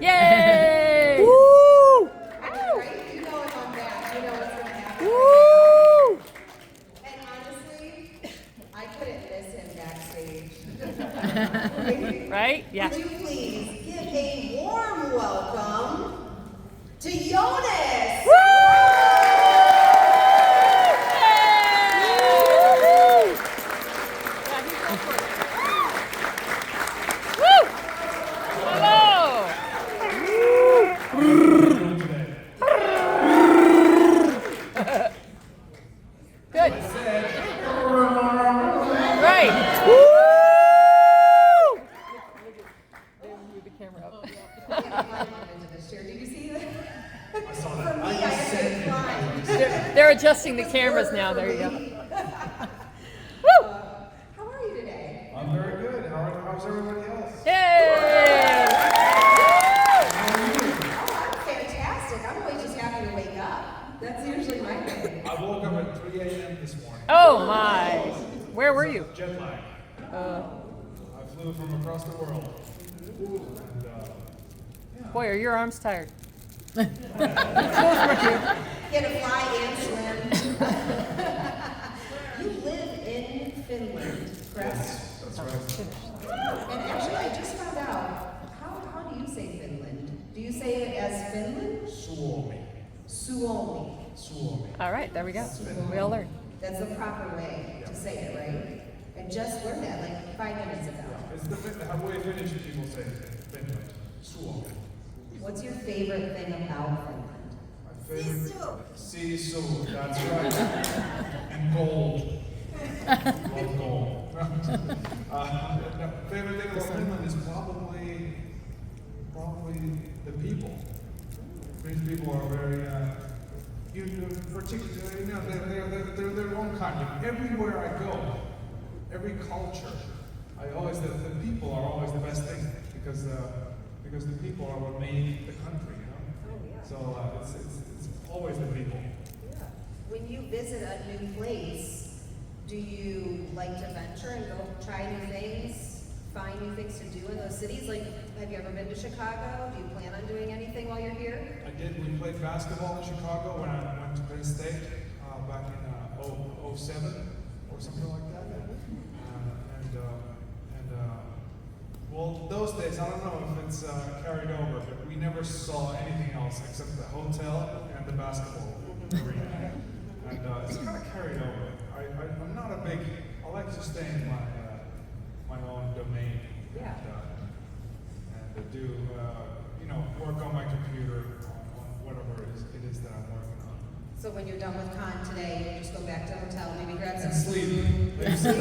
Yay! Woo! Right? You know if I'm back. You know what's going to happen. Woo! And honestly, I couldn't miss him backstage. Right? Yeah. Would you please give a warm welcome to Joonas? Good. Right. Move the camera up. Did you see that? I saw For that. me, I had to climb. They're adjusting the cameras now. There you go. How are you today? I'm very good. How's everybody else? Yay! I'm fantastic. I'm always just happy to wake up. That's usually my thing. I woke up at 3 a.m. this morning. Oh my! Where were you? Jet lag. I flew from across the world. And, Boy, are your arms tired? Get a fly and swim. You live in Finland, correct? that's right. And actually, I just found out, how do you say Finland? Do you say it as Finland? Suomi. Suomi. Suomi. All right, there we go. We all learned. That's the proper way to say it, right? I just learned that like 5 minutes ago. It's the way Finnish people say Finland. Suomi. What's your favorite thing about Finland? My favorite. Sisu. That's right. And gold. Love gold. Favorite thing about Finland is probably the people. Finnish people are very, particularly, they're their own kind. Everywhere I go, every culture, the people are always the best thing because the people are what made the country, you know. Oh, yeah. So it's always the people. Yeah. When you visit a new place, do you like to venture and go try new things, find new things to do in those cities? Like, have you ever been to Chicago? Do you plan on doing anything while you're here? I did. We played basketball in Chicago when I went to Penn State back in 07 or something like that. Well, those days, I don't know if it's carried over, but we never saw anything else except the hotel and the basketball arena. And it's kind of carried over. I'm not a big, I like to stay in my own domain. Yeah. And do, work on my computer on whatever it is that I'm working on. So when you're done with con today, you just go back to the hotel, maybe grab some And sleep.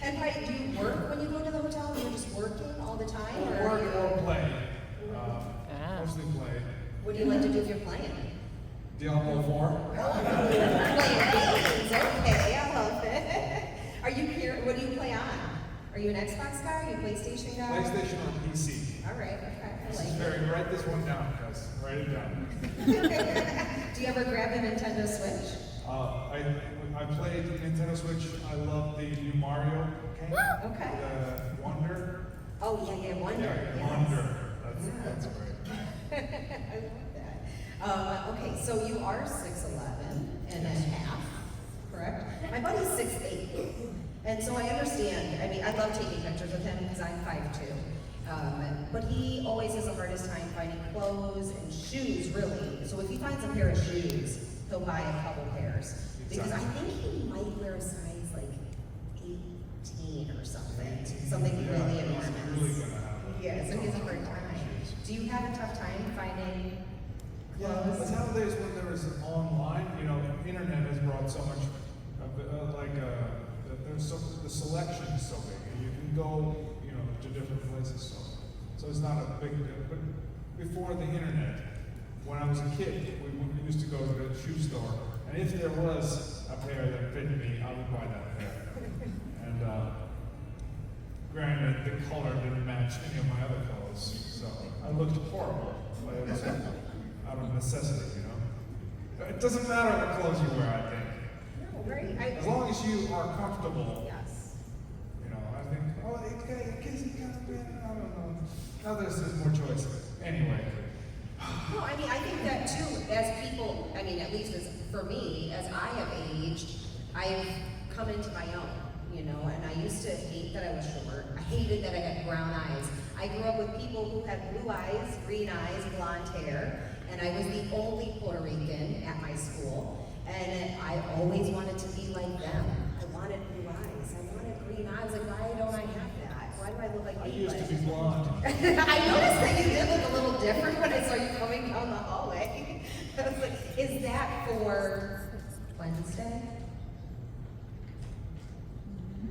And do you work when you go to the hotel? You're just working all the time? Or Work you're- or play. Mostly play. What do you like to do if you're playing? Diablo 4. Playing games, okay, I love it. Are you here? What do you play on? Are you an Xbox guy? Are you a PlayStation guy? PlayStation or PC. All right, okay, I like it. Write this one down, guys. Write it down. Do you ever grab a Nintendo Switch? I played Nintendo Switch. I love the new Mario game. Okay. The Wonder. Oh, yeah, Wonder. Yeah, Yes. Wonder. That's great. I love that. Okay, so you are 6'11" and a half, correct? My buddy's 6'8", and so I understand. I mean, I love taking pictures with him because I'm 5'2". But he always has the hardest time finding clothes and shoes, really. So if he finds a pair of shoes, he'll buy a couple pairs. Because I think he might wear a size like 18 or something. Something really enormous. Really gonna have Yeah, so he has a hard time. Do you have a tough time finding clothes? But nowadays, when there is online, internet has brought so much. The selection is so big, and you can go, to different places. So it's not a big deal. But before the internet, when I was a kid, we used to go to the shoe store, and if there was a pair that fit me, I would buy that pair. And granted, the color didn't match any of my other clothes, so I looked horrible. But it was out of necessity, It doesn't matter what clothes you wear, I think. No, right? As long as you are comfortable, Yes. I think, it can be, I don't know. Now there's more choice. Anyway. No, I mean, I think that too, as people, I mean, at least as for me, as I have aged, I've come into my own, you know, and I used to hate that I was short. I hated that I had brown eyes. I grew up with people who had blue eyes, green eyes, blonde hair, and I was the only Puerto Rican at my school, and I always wanted to be like them. I wanted blue eyes, I wanted green eyes, like, why don't I have that? Why do I look like I me? used to be blonde. I noticed that you did look a little different when I saw you coming down the hallway. I was like, is that for Wednesday?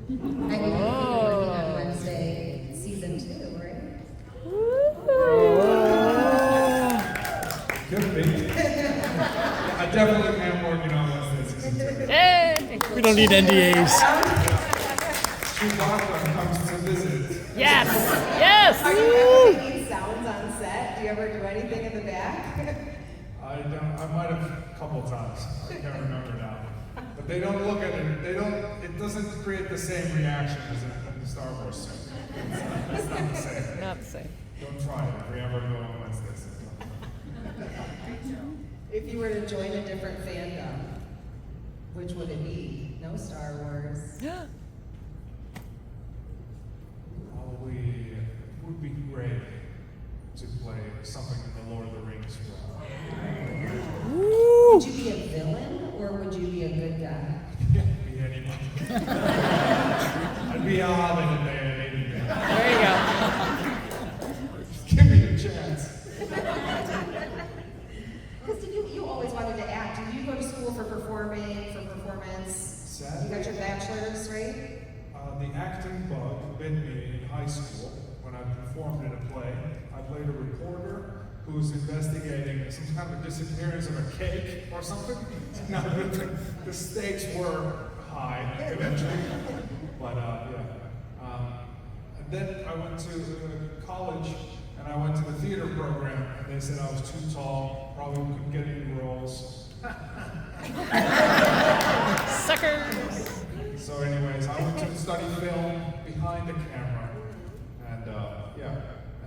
I mean, you're working on Wednesday season 2, right? Could be. I definitely am working on Wednesday season 2. Hey! We don't need NDAs. Chewbacca comes to visit. Yes! Yes! Are you ever making sounds on set? Do you ever do anything in the back? I don't. I might have a couple times. I can't remember now. But they don't look at it. They don't. It doesn't create the same reaction as in the Star Wars suit. It's not the same. Not the same. Don't try it if we ever go on Wednesdays. If you were to join a different fandom, which would it be? No Star Wars. Probably it would be great to play something in the Lord of the Rings realm. Would you be a villain or would you be a good guy? Be anyone. I'd be a hobbit in there any day. There you go. Give me a chance. Because you always wanted to act. Did you go to school for performing, for performance? Sadly, You got your bachelor's, right? the acting bug bit me in high school when I performed in a play. I played a reporter who was investigating some kind of disappearance of a cake or something. Now, the stakes were high eventually, but and then I went to college and I went to the theater program and they said I was too tall, probably couldn't get any roles. Suckers! So anyways, I went to study film behind the camera, and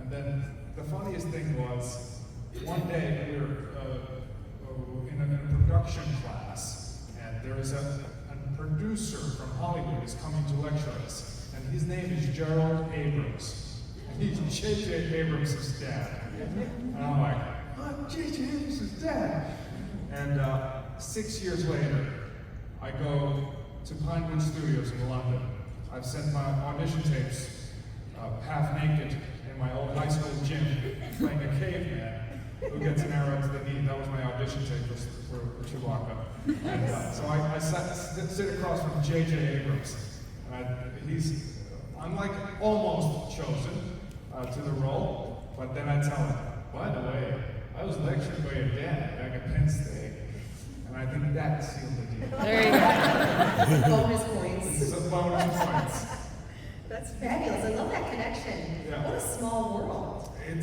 and then the funniest thing was, one day we were in a production class, and there is a producer from Hollywood is coming to lecture us, and his name is Gerald Abrams, and he's J.J. Abrams' dad. And I'm like, oh, J.J. Abrams' dad. And 6 years later, I go to Pinewood Studios in London. I've sent my audition tapes half naked in my old high school gym, playing a caveman who gets an arrow to the knee. That was my audition tape for Chewbacca. And so I sit across from J.J. Abrams. I'm like almost chosen to the role, but then I tell him, by the way, I was lectured by your dad back at Penn State. And I think that sealed the deal. There you go. Bonus points. It's a bonus points. That's fabulous. I love that connection. Yeah. What a small world. It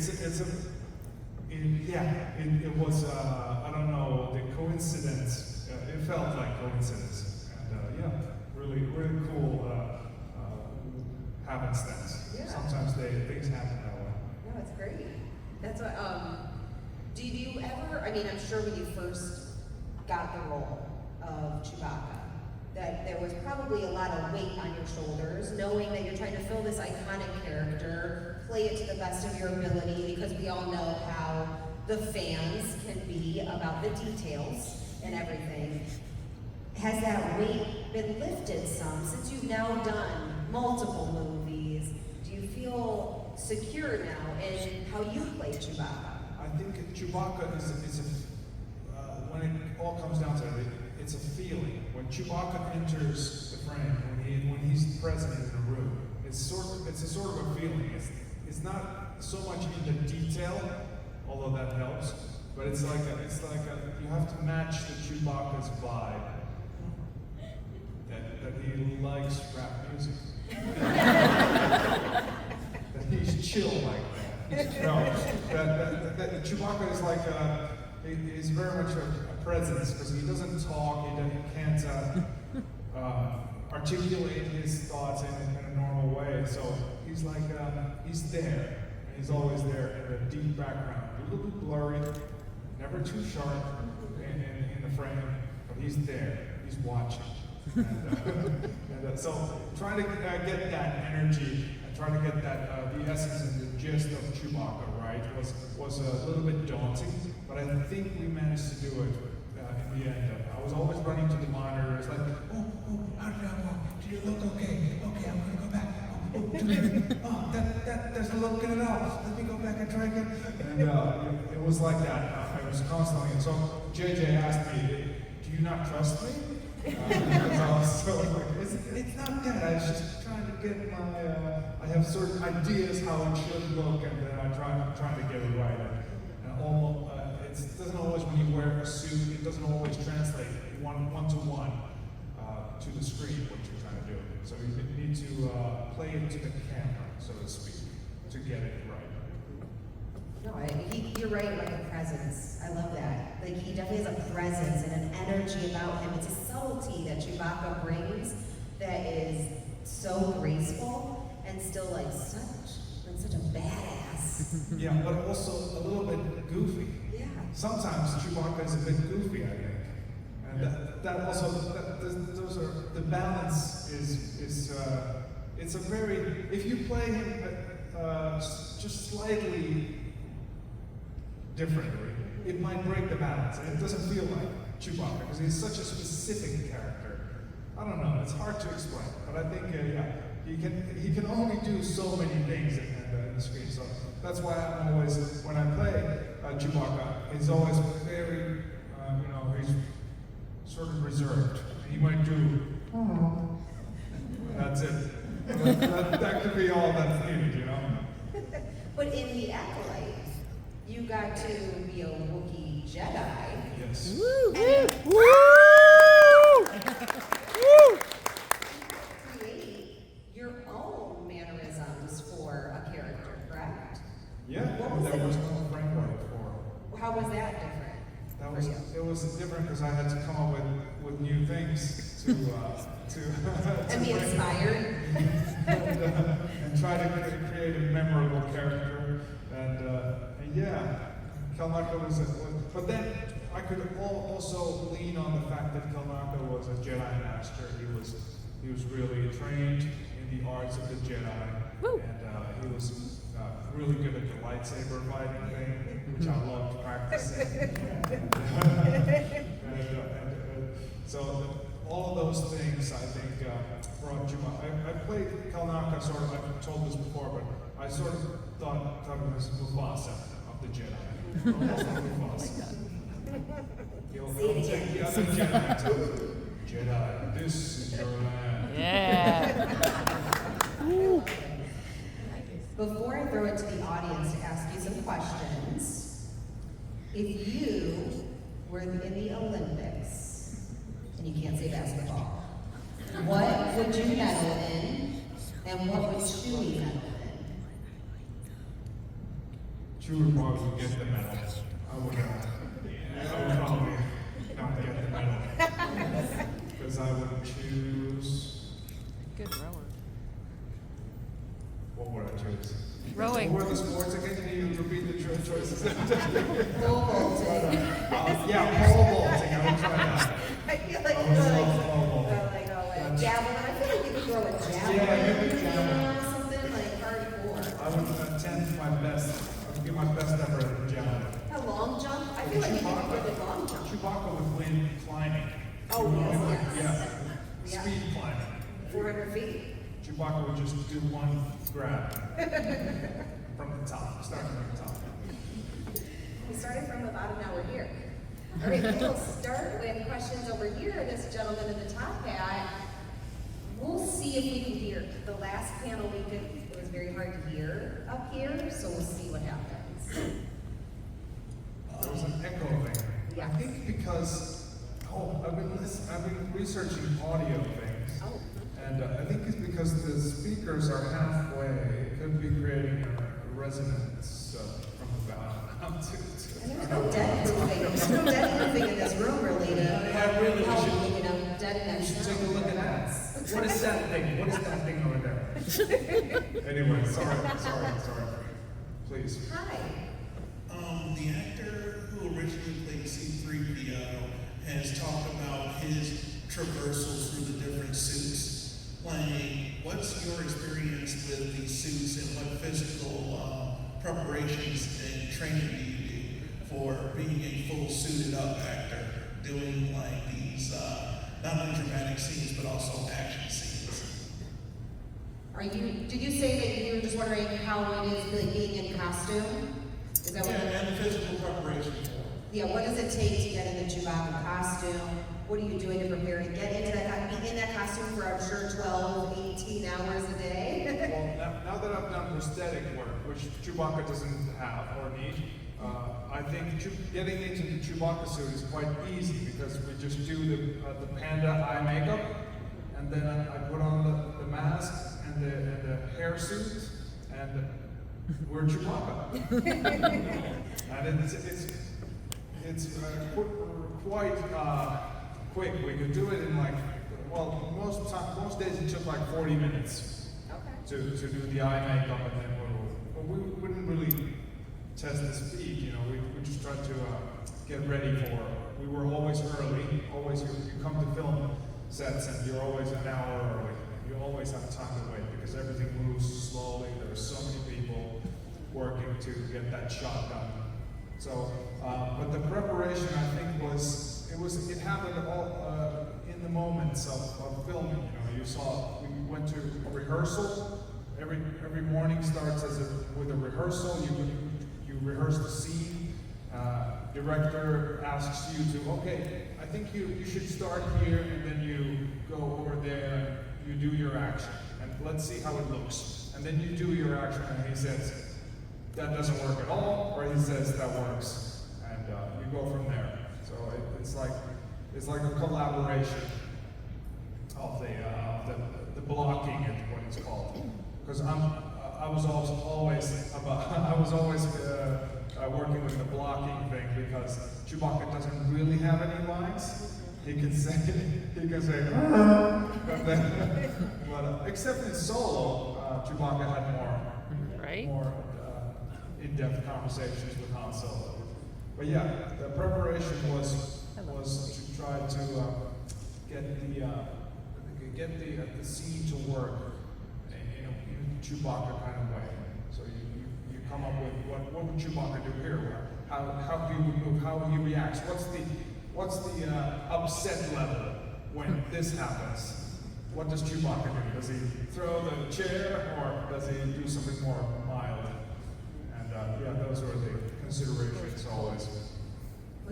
was, I don't know, the coincidence, it felt like coincidence. And really cool happenstance. Yeah. Sometimes things happen that way. No, it's great. That's what, do you ever, I mean, I'm sure when you first got the role of Chewbacca, that there was probably a lot of weight on your shoulders, knowing that you're trying to fill this iconic character, play it to the best of your ability, because we all know how the fans can be about the details and everything. Has that weight been lifted some since you've now done multiple movies? Do you feel secure now in how you play Chewbacca? I think Chewbacca is when it all comes down to it, it's a feeling. When Chewbacca enters the frame, when he's present in the room, it's a sort of a feeling. It's not so much in the detail, although that helps, but it's like you have to match the Chewbacca's vibe. That he likes rap music. That he's chill like that. That Chewbacca is like he's very much a presence because he doesn't talk, he can't articulate his thoughts in a normal way. So he's like he's there, and he's always the deep background, a little bit blurry, never too sharp in the frame, but he's there, he's watching. So trying to get that energy and trying to get that the essence and the gist of Chewbacca right was a little bit daunting, but I think we managed to do it in the end. I was always running to the monitor. It's like, oh, how did I walk? Did it look okay? Okay, I'm gonna go back. That doesn't look good at all. Let me go back and try again. And it was like that. I was constantly. And so JJ asked me, "Do you not trust me?" Because I was so like, it's not that. I was just trying to get my. I have certain ideas how it should look, and then I'm trying to get it right. And it doesn't always, when you wear a suit, it doesn't always translate one to one to the screen what you're trying to do. So you need to play it to the camera, so to speak, to get it right. No, you're right about the presence. I love that. Like, he definitely has a presence and an energy about him. It's a subtlety that Chewbacca brings that is so graceful and still like such a badass. Yeah, but also a little bit goofy. Yeah. Sometimes Chewbacca is a bit goofy, I think. And that also, those are, the balance is it's a very, if you play him just slightly differently, it might break the balance. And it doesn't feel like Chewbacca, because he's such a specific character. I don't know, it's hard to explain, but I think, he can only do so many things in the screen. So that's why I'm always, when I play Chewbacca, he's always very, he's sort of reserved. He might do, and that's it. That could be all that's needed, you know? But in the Acolyte, you got to be a Wookiee Jedi. Yes. Woo! Create your own mannerisms for a character, correct? Yeah, What was there it? was no framework for. How was that different? It was different because I had to come up with new things to And be inspired. and try to create a memorable character. And yeah, Chewbacca was but then I could also lean on the fact that Chewbacca was a Jedi master. He was really trained in the arts of the Jedi. Woo. And he was really good at the lightsaber fighting thing, which I loved practicing. So all of those things, I think, brought Chewbacca. I played Kalnaka sort of, I've told this before, but I sort of thought of him as Mufasa of the Jedi. Almost like Mufasa. The other Jedi tell him, Jedi, this is your land. Yeah. Before I throw it to the audience to ask you some questions, if you were in the Olympics, and you can't say basketball, what would you medal in, and what would Chewie medal in? Chewie probably would get the medal. I would probably not get the medal. Because I would choose. Good rower. What would I choose? Rowing. What were the sports again? Can you repeat the choices? Pole vaulting. Yeah, pole vaulting. I would try that. I feel like I you're would like, love pole vaulting. javelin. I feel like you could throw a javelin. Yeah, maybe javelin. Something like hardcore. I would attempt my best. I would give my best effort at the javelin. A long jump? I feel like you could throw the long jump. Chewbacca would win climbing. Oh, yes, yes. Yeah, speed climbing. 400 feet. Chewbacca would just do one grab from the top, starting from the top. We started from the bottom, now we're here. All right, we'll start with questions over here. This gentleman in the top hat. We'll see if we can hear. The last panel it was very hard to hear up here, so we'll see what happens. There was an echo thing. Yeah. I think because I've been researching audio things. Oh. And I think it's because the speakers are halfway. It could be creating a resonance from the bottom to. And there's no dead anything. There's no dead anything in this room really to Yeah, really, help, we deaden should that take a sound. look at that. What is that thing? What is that thing over there? Anyway, sorry. So Please. Hi. The actor who originally played C-3PO has talked about his traversal through the different suits. Like, what's your experience with these suits and what physical preparations and training do you do for being a full suited up actor, doing like these not only dramatic scenes but also action scenes? Did you say that you were just wondering how it is like being in costume? Is that what? And the physical preparation for it. Yeah, what does it take to get in the Chewbacca costume? What are you doing to prepare to get into that, be in that costume for, I'm sure, 12, 18 hours a day? Well, now that I've done prosthetic work, which Chewbacca doesn't have or need, I think getting into the Chewbacca suit is quite easy because we just do the panda eye makeup, and then I put on the mask and the hair suit, and we're Chewbacca. And it's quite quick. We could do it in like, well, most days it took like 40 minutes to do the eye makeup, and then we wouldn't really test the speed. You know, we just tried to get ready for. We were always early. Always, you come to film sets and you're always an hour early. You always have time to wait because everything moves slowly. There's so many people working to get that shot done. So, but the preparation I think it happened all in the moments of filming. You know, you saw we went to rehearsal. Every morning starts with a rehearsal. You rehearse the scene. Director asks you to, okay, I think you should start here, and then you go over there and you do your action, and let's see how it looks. And then you do your action, and he says, that doesn't work at all, or he says that works, and you go from there. So it's like a collaboration of the blocking, is what it's called. Because I was always working with the blocking thing because Chewbacca doesn't really have any lines. He can say, but except in Solo, Chewbacca had more in-depth conversations with Han Solo. But yeah, the preparation was to try to get the scene to work in a Chewbacca kind of way. So you come up with what would Chewbacca do here? How he would move, how he reacts. What's the upset level when this happens? What does Chewbacca do? Does he throw the chair or does he do something more mild? And yeah, those were the considerations always. I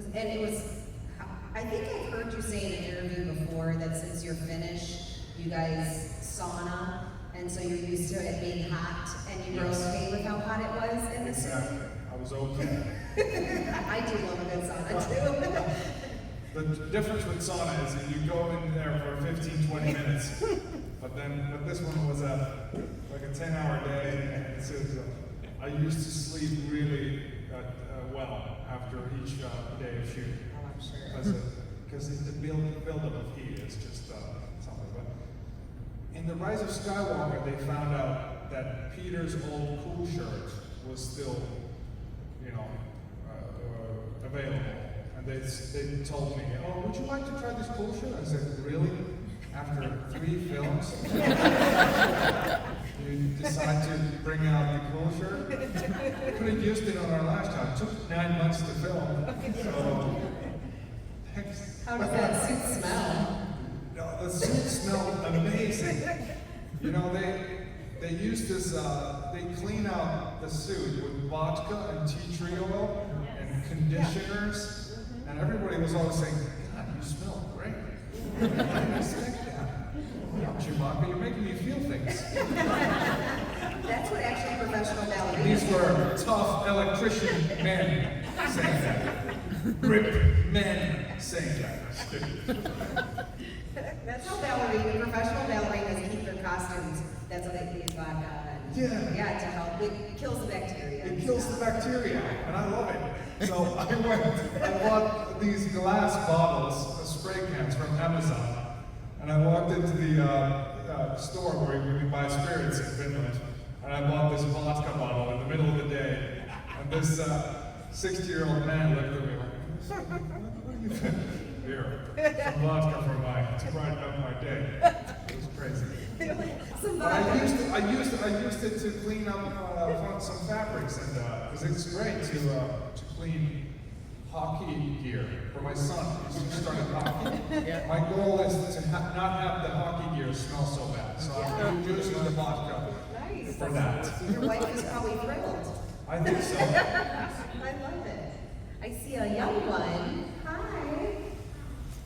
think I've heard you say in an interview before that since you're Finnish, you guys sauna, and so you're used to it being hot, and you were okay with how hot it was in the city? Exactly. I was okay. I do love a good sauna too. The difference with sauna is that you go in there for 15, 20 minutes, but this one was like a 10-hour day, and I used to sleep really well after each day of shooting. Oh, I'm sure. Because the buildup of heat is just something. But in The Rise of Skywalker, they found out that Peter's old cool shirt was still, available. And they told me, oh, would you like to try this cool shirt? I said, really? After 3 films? You decide to bring out the cool shirt? We could have used it on our last job. It took 9 months to film. So, thanks. How does that suit smell? No, the suit smelled amazing. You know, they use this, they clean out the suit with vodka and tea tree oil and conditioners. And everybody was always saying, God, you smell great. I didn't expect that. Chewbacca, you're making me feel things. That's what actually professional ballerinas. These were tough electrician men saying that. Grip men saying that. That's how professional ballerinas keep their costumes. That's how they use vodka. Yeah, to help. It kills the bacteria. It kills the bacteria, and I love it. So I bought these glass bottles, spray cans from Amazon, and I walked into the store where we buy spirits in Finland, and I bought this vodka bottle in the middle of the day. And this 60-year-old man looked at me like, what are you doing? Beer. Some vodka for to brighten up my day. It was crazy. But I used it to clean up some fabrics, and because it's great to clean hockey gear for my son. He's started hockey. Yeah. My goal is to not have the hockey gear smell so bad. So I'm using the vodka Nice. for that. Your wife is probably thrilled. I think so. I love it. I see a young one. Hi.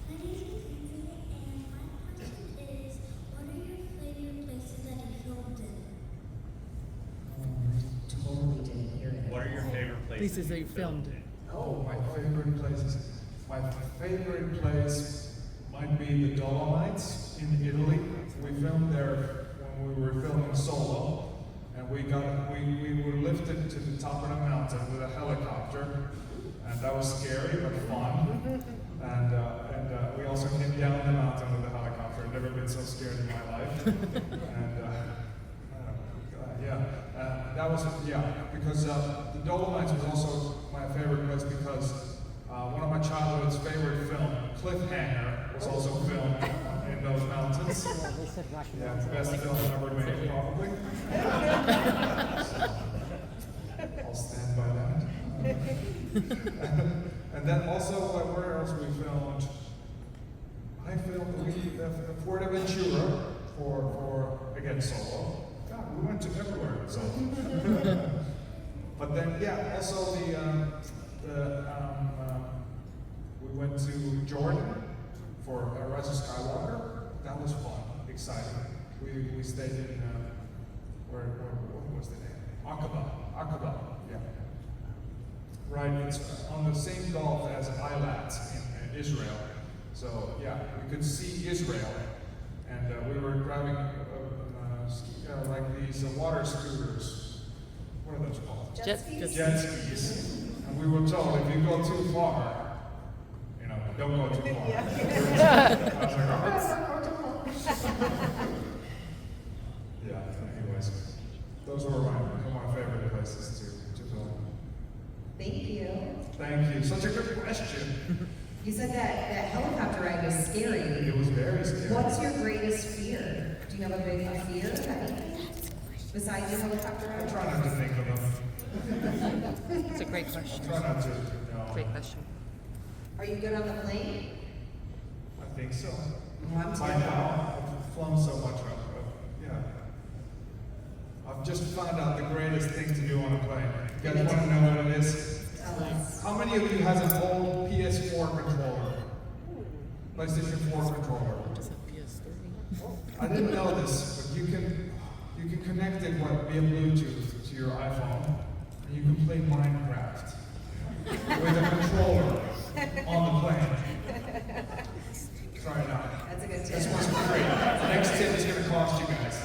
My name is Lindsay, and my question is, what are your favorite places that you filmed in? Totally didn't hear that. What are your favorite places Places that you filmed. Oh, my favorite places. My favorite place might be the Dolomites in Italy. We filmed there when we were filming Solo, and we were lifted to the top of the mountain with a helicopter, and that was scary but fun. And we also came down the mountain with a helicopter. I've never been so scared in my life. And that was because the Dolomites was also my favorite place because one of my childhood's favorite film, Cliffhanger, was also filmed in those mountains. They said Rocky Yeah, it's the best film ever made, probably. I'll stand by that. And then also, where else we filmed? I filmed the Fort Aventura for again Solo. God, we went to everywhere in Solo. But then, also we went to Jordan for Rise of Skywalker. That was fun, exciting. We stayed in what was the name? Aqaba, yeah. Right, it's on the same Gulf as Eilat in Israel. So we could see Israel, and we were driving like these water scooters. What are those called? Jet skis? Jet skis. And we were told if you go too far, don't go too far. I was like, anyways, those were my favorite places to film. Thank you. Thank you. Such a good question. You said that helicopter ride was scary. It was very scary. What's your greatest fear? Do you have a big fear of anything? Besides your helicopter I ride? try not to think of them. It's a great question. Try not to. Great question. Are you good on the plane? I think so. I'm By too. now, I've flown so much. I've just found out the greatest thing to do on a plane. You guys want to know what it is? Tell us. How many of you has an old PS4 controller? PlayStation 4 controller? Is it PS3? I didn't know this, but you can connect it via Bluetooth to your iPhone, and you can play Minecraft with a controller on the plane. Try it out. That's a good This tip. one's free. The next tip is going to cost you guys.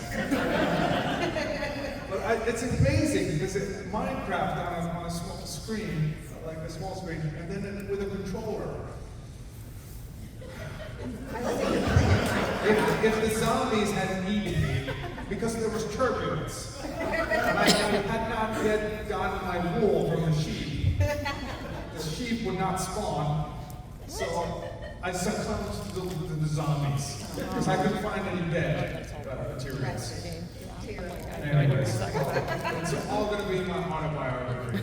But it's amazing because Minecraft on a small screen, like a small screen, and then with a controller. I like that you're playing. If the zombies hadn't eaten me, because there was turbulence, and I had not yet gotten my wool from the sheep, the sheep would not spawn, so I succumbed to the zombies, because I couldn't find any dead materials. Anyways, it's all going to be my autobiography.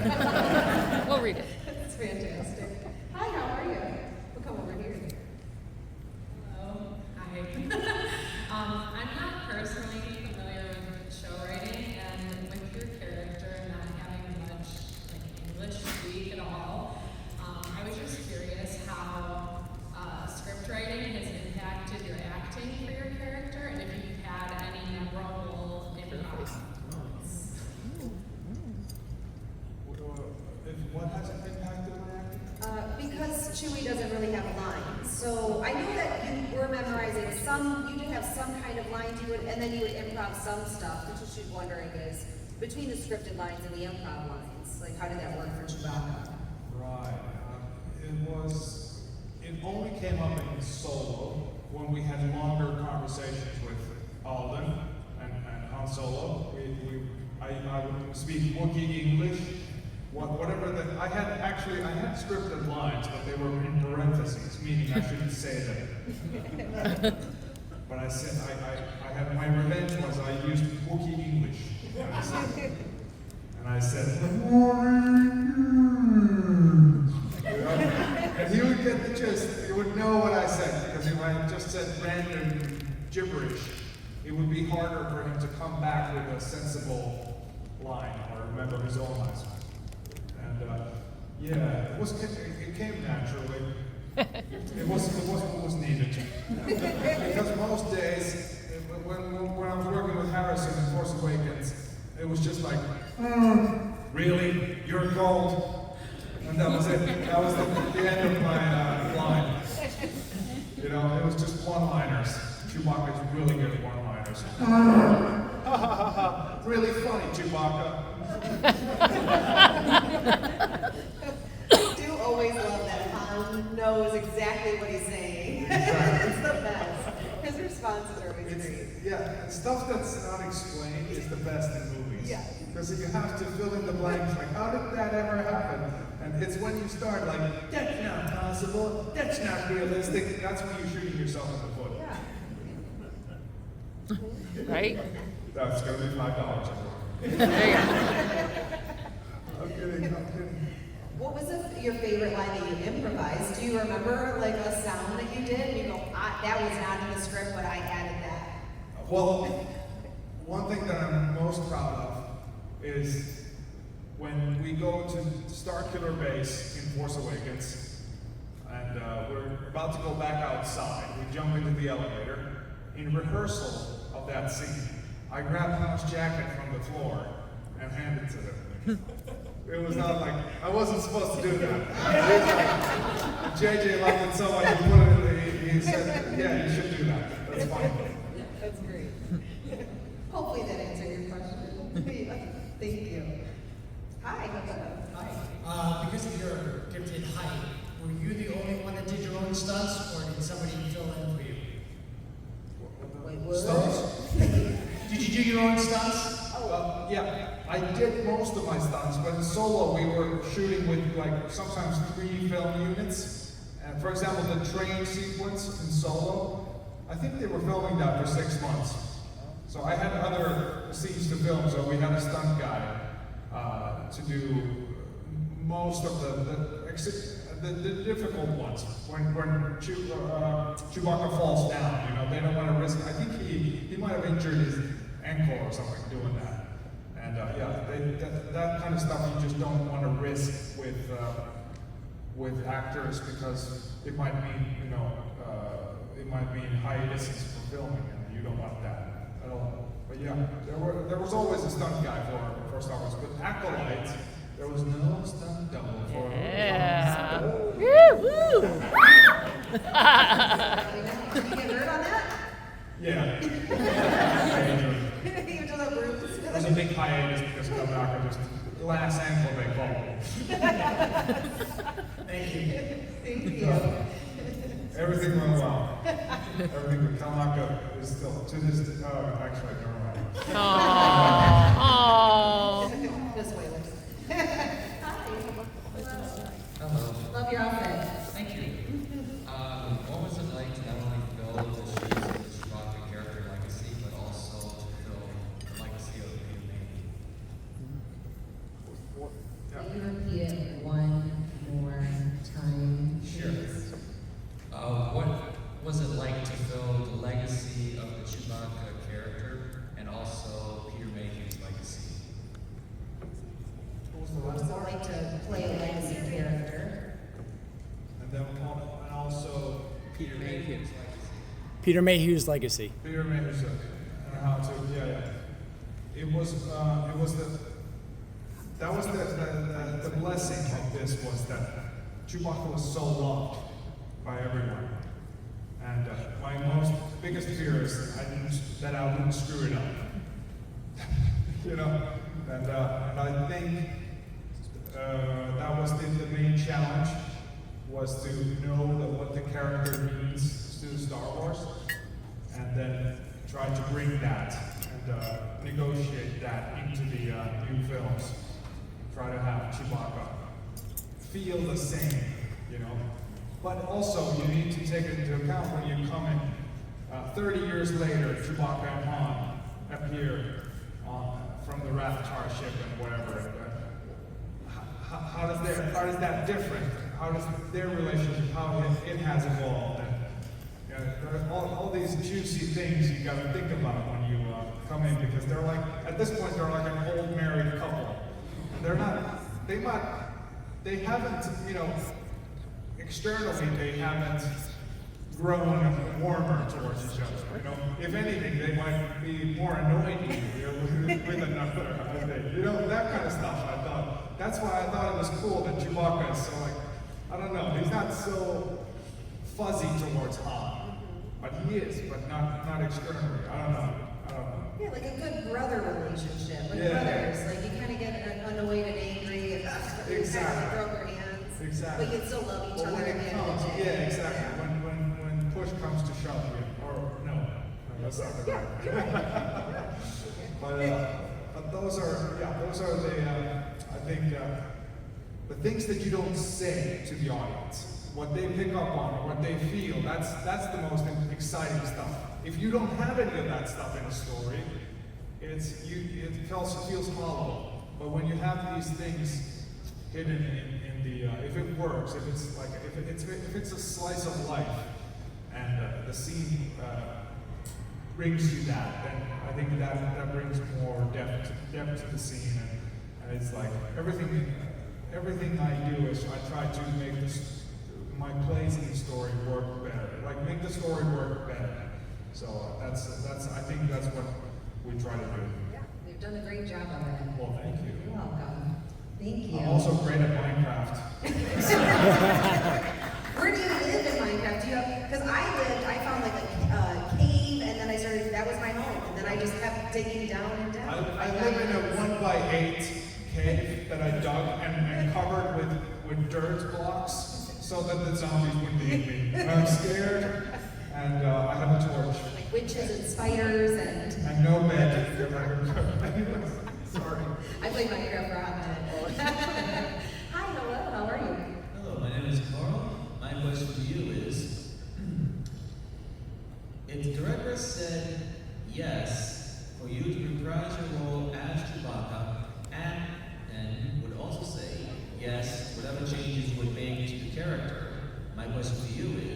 We'll read it. That's fantastic. Hi, how are you? We'll come over here. Hello. Hi. I'm not personally familiar with show writing, and with your character not having much English to speak at all, I was just curious how script writing has impacted your acting for your character, and if you've had any memorable improv moments. What has impacted my acting? Because Chewie doesn't really have lines. So I know that you were memorizing you did have some kind of lines you would, and then you would improv some stuff, which she's wondering is, between the scripted lines and the improv lines, like how did that work for Chewbacca? Right. It only came up in Solo when we had longer conversations with Alden and Han Solo. I would speak Wookiee English whatever I had scripted lines, but they were in parentheses, meaning I shouldn't say them. But I said, I had, my revenge was I used Wookiee English. And I said, and he would get the gist, he would know what I said, because if I just said random gibberish, it would be harder for him to come back with a sensible line or remember his own lines. And yeah, it came naturally. It was what was needed. Because most days, when I was working with Harrison in Force Awakens, it was just like, really? You're cold? And that was it. That was the end of my line. You know, it was just one-liners. Chewbacca's really good at one-liners. Really funny, Chewbacca. I do always love that Han knows exactly what he's saying. Exactly. It's the best. His responses are always great. Yeah, and stuff that's not explained is the best in movies. Yeah. Because you have to fill in the blanks, like, how did that ever happen? And it's when you start, like, that's not possible, that's not realistic, that's when you're shooting yourself in the foot. Yeah. Right? That's going to be $5. There you go. I'm kidding. What was your favorite line that you improvised? Do you remember like a sound that you did? And you go, that was not in the script, but I added that. Well, one thing that I'm most proud of is when we go to Starkiller Base in Force Awakens, and we're about to go back outside. We jump into the elevator. In rehearsal of that scene, I grabbed Han's jacket from the floor and handed it to them. It was not like, I wasn't supposed to do that. JJ liked it so much, he said, yeah, you should do that. That's fine. That's great. Hopefully that answered your question. Thank you. Hi. Hi. Because of your gifted height, were you the only one that did your own stunts, or did somebody fill in for you? Wait, what? Stunts? Did you do your own stunts? Yeah, I did most of my stunts, but in Solo we were shooting with like sometimes 3 film units. And for example, the train sequence in Solo, I think they were filming that for 6 months. So I had other scenes to film, so we had a stunt guy to do most of the difficult ones. When Chewbacca falls down, you know, they don't want to risk. I think he might have injured his ankle or something doing that. And that kind of stuff you just don't want to risk with actors because it might mean, you know, it might mean hiatuses for filming, and you don't want that at all. But yeah, there was always a stunt guy for Star Wars, but Acolyte, there was no stunt double for. Yeah. Woo! Did you get hurt on that? Yeah. You do that bruise? It was a big hiatus because Chewbacca just glass ankle they call it. Thank you. Thank you. Everything went well. Everything with Chewbacca is still to this. Actually, never mind. Aww. This way, Liz. Hello. Love your outfit. Thank you. What was it like to not only fill the shoes of the Chewbacca character legacy, but also to fill the legacy of Peter Mayhew? Will you repeat it one more time? Sure. What was it like to fill the legacy of the Chewbacca character and also Peter Mayhew's legacy? What was the What last was it part? like to play a legacy character? And then and also Peter Mayhew's legacy. Peter Mayhew's legacy. Peter Mayhew's and how to It was the blessing of this was that Chewbacca was so loved by everyone. And my biggest fear is that I wouldn't screw it up. You know? And I think that was the main challenge, was to know what the character means to Star Wars, and then try to bring that and negotiate that into the new films. try to have Chewbacca feel the same, you know. But also, you need to take it into account when you come in. 30 years later, Chewbacca and Han appear from the Rathtar ship and whatever. How does that different? How does their relationship, how it has evolved? And all these juicy things you got to think about when you come in, because they're like, at this point, they're like an old married couple. And they haven't, you know, externally, they haven't grown warmer towards each other. You know, if anything, they might be more annoying with another. You know, that kind of stuff. I thought that's why I thought it was cool that Chewbacca is so, like, I don't know, he's not so fuzzy towards Han, but he is, but not externally. I don't know. Yeah, like a good brother relationship, like Yeah. brothers. Like you kind of get annoyed and angry, and you kind of throw your hands. Exactly. But you still love each But other when at it the end of comes, the day. yeah, exactly. When push comes to shove, or no, that's not the right. But those are the I think the things that you don't say to the audience, what they pick up on, what they feel. That's the most exciting stuff. If you don't have any of that stuff in a story, it feels hollow. But when you have these things hidden in the, if it works, if it's a slice of life, and the scene brings you that, then I think that brings more depth to the scene, and it's like everything I do is I try to make my plays in the story work better, like make the story work better. So that's I think that's what we try to do. Yeah, you've done a great job on it. Well, thank you. You're welcome. Thank you. I'm also great at Minecraft. Where do you live in Minecraft? Do you have, because I found like a cave, and then that was my home, and then I just kept digging down and down. I live in a 1x8 cave that I dug and covered with dirt blocks so that the zombies wouldn't eat me. I'm scared, and I have a torch. Like witches and spiders and no bed. Sorry. I played Minecraft for a hot minute. Hi, hello, how are you? Hello, my name is Carl. My question to you is, if the director said yes for you to reprise your role as Chewbacca, and then would also say yes, whatever changes you would make to the character, my question to you is,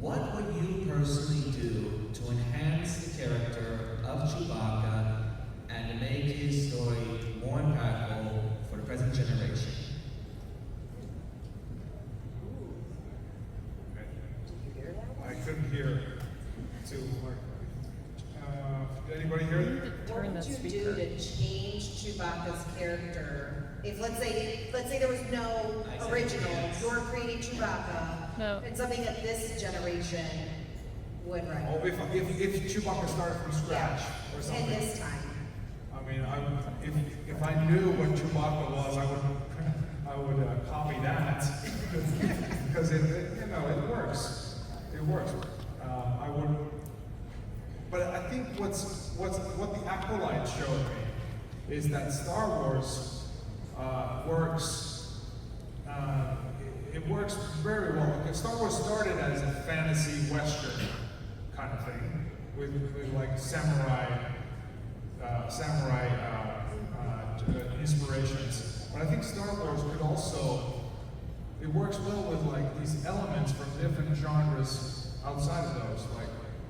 what would you personally do to enhance the character of Chewbacca and to make his story more impactful for the present generation? I couldn't hear too much. Did anybody hear it? What would you do to change Chewbacca's character? If let's say there was no I said original, yes. you're creating Chewbacca, No. and something that this generation would write. Oh, if Chewbacca started from scratch or And something. this time. I mean, if I knew what Chewbacca was, I would copy that because it works. It works. I would, but I think what the Acolyte showed me is that Star Wars works. It works very well because Star Wars started as a fantasy western kind of thing with like samurai inspirations. But I think Star Wars could also, it works well with like these elements from different genres outside of those.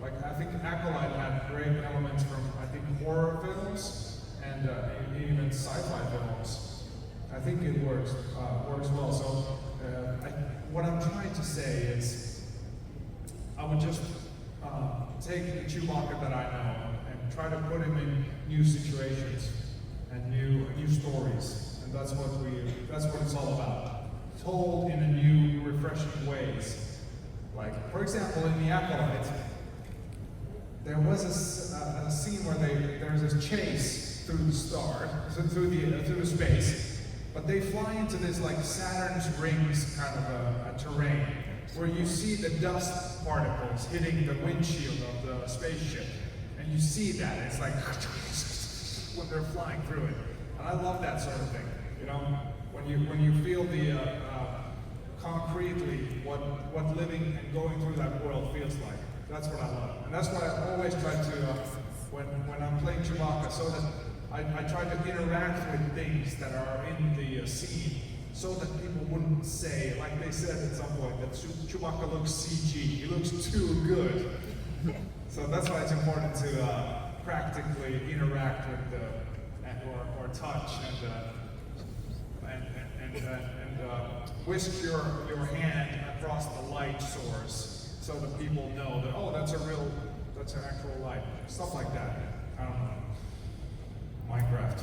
Like I think Acolyte had great elements from I think horror films and even sci-fi films. I think it works well. So what I'm trying to say is, I would just take the Chewbacca that I know and try to put him in new situations and new stories, and that's what it's all about. Told in a new, refreshing ways. Like, for example, in The Acolyte, there was a scene where there's this chase through the space, but they fly into this like Saturn's rings kind of a terrain where you see the dust particles hitting the windshield of the spaceship, and you see that it's like when they're flying through it, and I love that sort of thing. You know, when you feel the concretely what living and going through that world feels like. That's what I love, and that's why I always try to when I'm playing Chewbacca, so that I try to interact with things that are in the scene, so that people wouldn't say, like they said at some point, that Chewbacca looks CG. He looks too good. So that's why it's important to practically interact with or touch and whisk your hand across the light source so that people know that, oh, that's an actual light. Stuff like that. I don't know. Minecraft.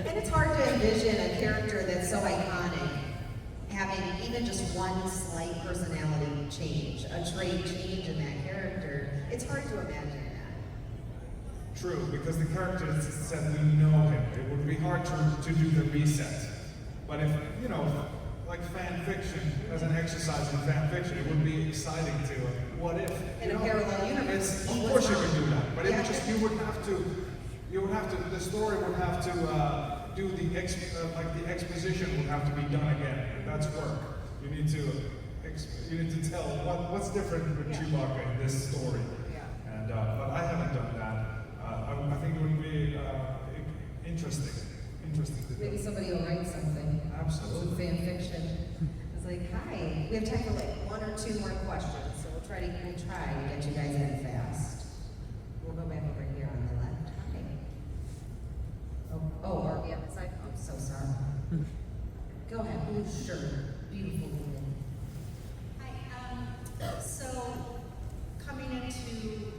And it's hard to envision a character that's so iconic having even just one slight personality change, a trait change in that character. It's hard to imagine that. True, because the character said we know him. It would be hard to do the reset. But if, you know, like fan fiction, as an exercise in fan fiction, it would be exciting to, what if? In a parallel universe. Of course you can do that, but it would just, you would have to, the story would have to do the exposition would have to be done again. And that's work. You need to tell what's different with Chewbacca in this story. Yeah. And but I haven't done that. I think it would be interesting to do. Maybe somebody will write something. Absolutely. Fan fiction. It's like, hi, we have time for like one or two more questions, so we'll try to get you guys in fast. We'll go back over here on the left. Hi. Are we on the side? Oh, I'm so sorry. Go ahead, blue shirt, beautiful woman. Hi, so coming into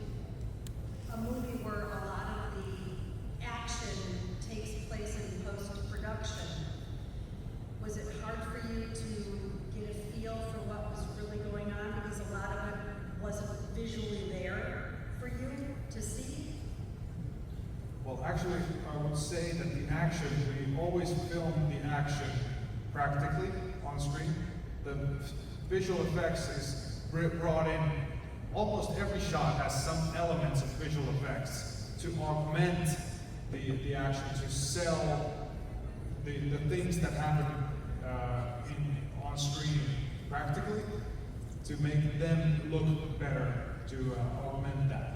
a movie where a lot of the action takes place in post-production, was it hard for you to get a feel for what was really going on? Because a lot of it wasn't visually there for you to see? Well, actually, I would say that the action, we always film the action practically on screen. The visual effects is brought in. Almost every shot has some elements of visual effects to augment the action, to sell the things that happen on screen practically, to make them look better, to augment that.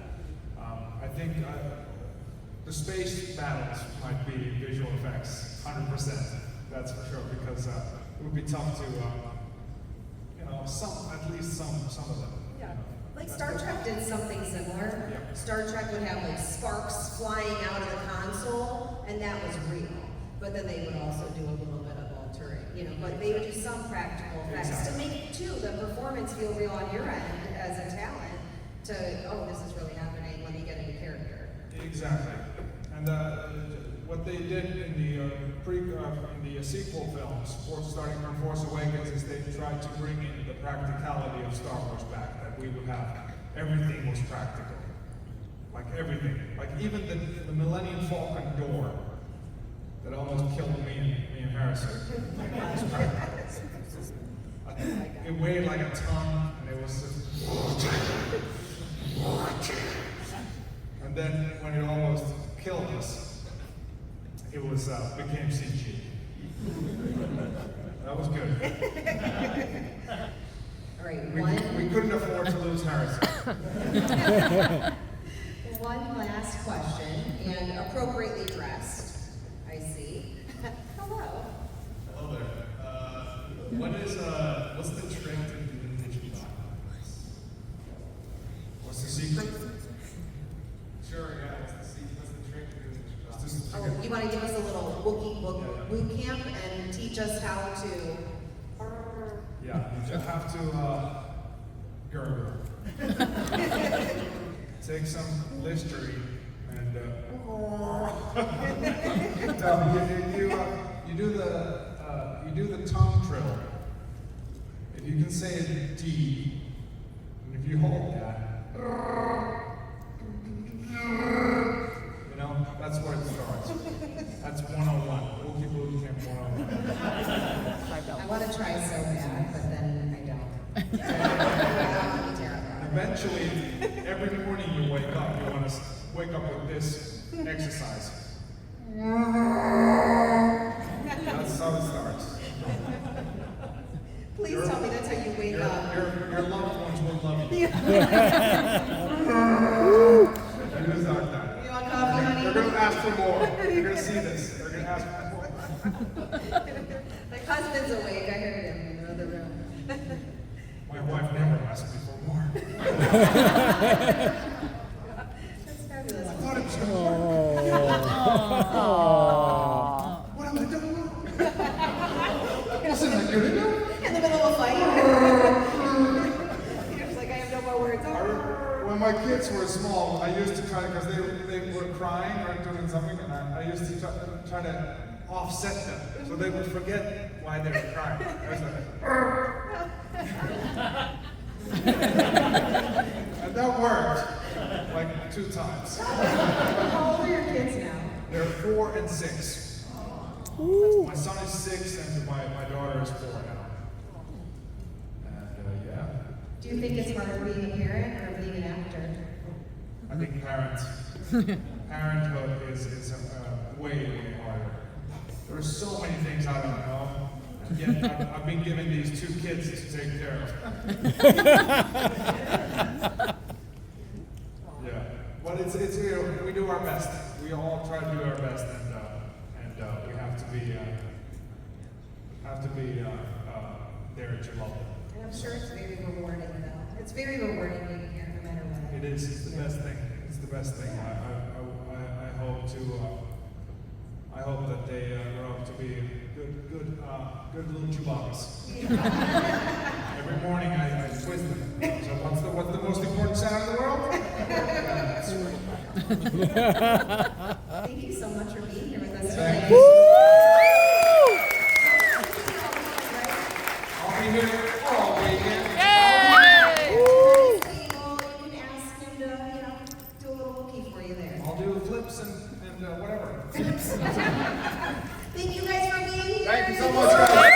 I think the space battles might be visual effects, 100%. That's for sure, because it would be tough to, at least some of them. Yeah. Like Star Trek did something similar. Yeah. Star Trek would have like sparks flying out of the console, and that was real. But then they would also do a little bit of altering, but they would do some practical effects to make, too, the performance feel real on your end as a talent to, oh, this is really happening, let me get into character. Exactly. And what they did in the sequel films, starting from Force Awakens, is they tried to bring in the practicality of Star Wars back, that we would have. Everything was practical. Like everything. Like even the Millennium Falcon door that almost killed me and Harrison. Was practical. It weighed like a ton, and it was just... And then when it almost killed us, it was became CG. That was good. All right, We couldn't afford to lose Harrison. One last question, and appropriately dressed, I see. Hello. Hello there. What's the trick to doing the Chewbacca? What's the secret? Sure, yeah. What's the trick to doing the Chewbacca? Oh, you want to give us a little Wookiee boot camp and teach us how to... Yeah, you just have to gurgle. Take some Listerine and you do the tongue trill. If you can say it D, and if you hold that, that's where it starts. That's 101. Wookiee Boot Camp 101. I want to try so bad, but then I don't. Eventually, every morning you wake up, you want to wake up with this exercise. That's how it starts. Please tell me that's how you wake up. Your loved ones will love you. It is like that. You want coffee, honey? They're going to ask for more. You're going to see this. They're going to ask for more. My husband's awake. I heard him in the other room. My wife never asked me for more. That's fabulous. I thought it was going to work. What am I doing? Wasn't I good enough? In the middle of a fight. You're just like, I have no more words. When my kids were small, I used to try to, because they were crying or doing something, and I used to try to offset them so they would forget why they were crying. I was like, and that worked like 2 times. How old are your kids now? They're 4 and 6. My son is 6 and my daughter is 4 now. And yeah. Do you think it's harder being a parent or being an actor? I think parenthood is way harder. There are so many things I don't know, and yet I've been given these 2 kids to take care of. Yeah, but it's we do our best. We all try to do our best, and we have to be there at your level. And I'm sure it's very rewarding, though. It's very rewarding being a parent, no matter what. It is. It's the best thing. It's the best thing. I hope that they grow up to be good little Chewbaccas. Every morning I quiz them. So what's the most important sound in the world? Thank you so much for being here with us Thank today. you. I'll be here all weekend. You can ask him to, do a little wookie for you there. I'll do flips and whatever. Thank you guys for being here. Thank you so much, guys.